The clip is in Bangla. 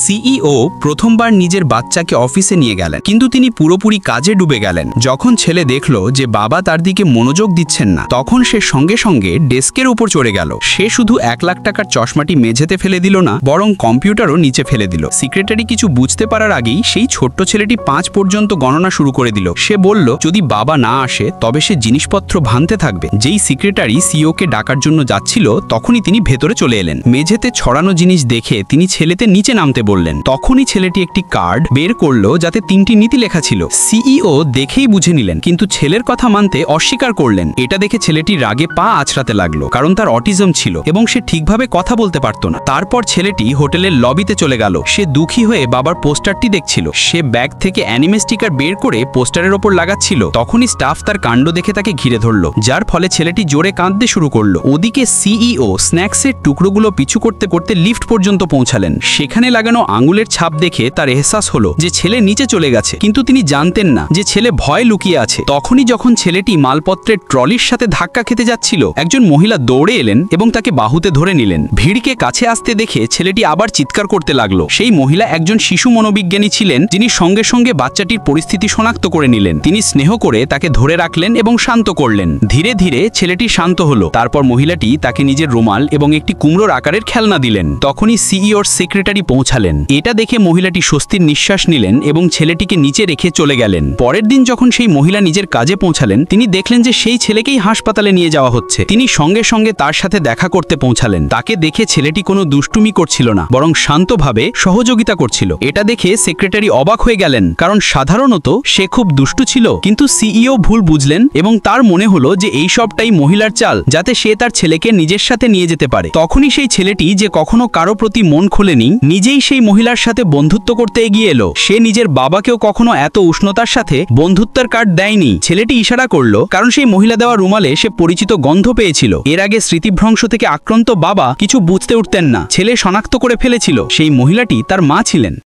সিইও প্রথমবার নিজের বাচ্চাকে অফিসে নিয়ে গেলেন, কিন্তু তিনি পুরোপুরি কাজে ডুবে গেলেন। যখন ছেলে দেখল যে বাবা তার দিকে মনোযোগ দিচ্ছেন না, তখন সে সঙ্গে সঙ্গে ডেস্কের উপর চড়ে গেল। সে শুধু 1 লাখ টাকার চশমাটি মেঝেতে ফেলে দিল না, বরং কম্পিউটারও নিচে ফেলে দিল। সেক্রেটারি কিছু বুঝতে পারার আগেই সেই ছোট্ট ছেলেটি 5 পর্যন্ত গণনা শুরু করে দিল। সে বলল যদি বাবা না আসে তবে সে জিনিসপত্র ভাঙতে থাকবে। যেই সেক্রেটারি সিইওকে ডাকার জন্য যাচ্ছিল, তখনই তিনি ভেতরে চলে এলেন। মেঝেতে ছড়ানো জিনিস দেখে তিনি ছেলেতে নিচে নামতে বললেন। তখনই ছেলেটি একটি কার্ড বের করলো যাতে 3টি নীতি লেখা ছিল। সিইও দেখেই বুঝে নিলেন, কিন্তু ছেলের কথা মানতে অস্বীকার করলেন। এটা দেখে ছেলেটি রাগে পা আছড়াতে লাগলো, কারণ তার অটিজম ছিল এবং সে ঠিকভাবে কথা বলতে পারত না। তারপর ছেলেটি হোটেলের লবিতে চলে গেল। সে দুঃখী হয়ে বাবার পোস্টারটি দেখছিল। সে ব্যাগ থেকে অ্যানিমে স্টিকার বের করে পোস্টারের ওপর লাগাচ্ছিল। তখনই স্টাফ তার কাণ্ড দেখে তাকে ঘিরে ধরল, যার ফলে ছেলেটি জোরে কাঁদতে শুরু করলো। ওদিকে সিইও স্ন্যাক্সের টুকরোগুলো পিছু করতে করতে লিফট পর্যন্ত পৌঁছালেন। সেখানে লাগানো আঙুলের ছাপ দেখে তার এহসাস হলো যে ছেলে নিচে চলে গেছে, কিন্তু তিনি জানতেন না যে ছেলে ভয় লুকিয়ে আছে। তখনই যখন ছেলেটি মালপত্রের ট্রলির সাথে ধাক্কা খেতে যাচ্ছিল, একজন মহিলা দৌড়ে এলেন এবং তাকে বাহুতে ধরে নিলেন। ভিড়কে কাছে আসতে দেখে ছেলেটি আবার চিৎকার করতে লাগলো। সেই মহিলা একজন শিশু মনোবিজ্ঞানী ছিলেন, যিনি সঙ্গে সঙ্গে বাচ্চাটির পরিস্থিতি শনাক্ত করে নিলেন। তিনি স্নেহ করে তাকে ধরে রাখলেন এবং শান্ত করলেন। ধীরে ধীরে ছেলেটি শান্ত হলো। তারপর মহিলাটি তাকে নিজের রুমাল এবং একটি কুমড়োর আকারের খেলনা দিলেন। তখনই সিইওর সেক্রেটারি পৌঁছালেন। এটা দেখে মহিলাটি স্বস্তির নিঃশ্বাস নিলেন এবং ছেলেটিকে নিচে রেখে চলে গেলেন। পরের দিন যখন সেই মহিলা নিজের কাজে পৌঁছালেন, তিনি দেখলেন যে সেই ছেলেকেই হাসপাতালে নিয়ে যাওয়া হচ্ছে। তিনি সঙ্গে সঙ্গে তার সাথে দেখা করতে পৌঁছালেন। তাকে দেখে ছেলেটি কোনো দুষ্টুমি করছিল না, বরং শান্তভাবে সহযোগিতা করছিল। এটা দেখে সেক্রেটারি অবাক হয়ে গেলেন, কারণ সাধারণত সে খুব দুষ্টু ছিল। কিন্তু সিইও ভুল বুঝলেন এবং তার মনে হলো যে এই সবটাই মহিলার চাল, যাতে সে তার ছেলেকে নিজের সাথে নিয়ে যেতে পারে। তখনই সেই ছেলেটি, যে কখনো কারো প্রতি মন খোলেনি, নিজেই সেই মহিলার সাথে বন্ধুত্ব করতে এগিয়ে এলো। সে নিজের বাবাকেও কখনো এত উষ্ণতার সাথে বন্ধুত্বের কার্ড দেয়নি। ছেলেটি ইশারা করলো, কারণ সেই মহিলা দেওয়া রুমালে সে পরিচিত গন্ধ পেয়েছিল। এর আগে স্মৃতিভ্রংশ থেকে আক্রান্ত বাবা কিছু বুঝতে উঠতেন না। ছেলে শনাক্ত করে ফেলেছিল সেই মহিলাটি তার মা ছিলেন।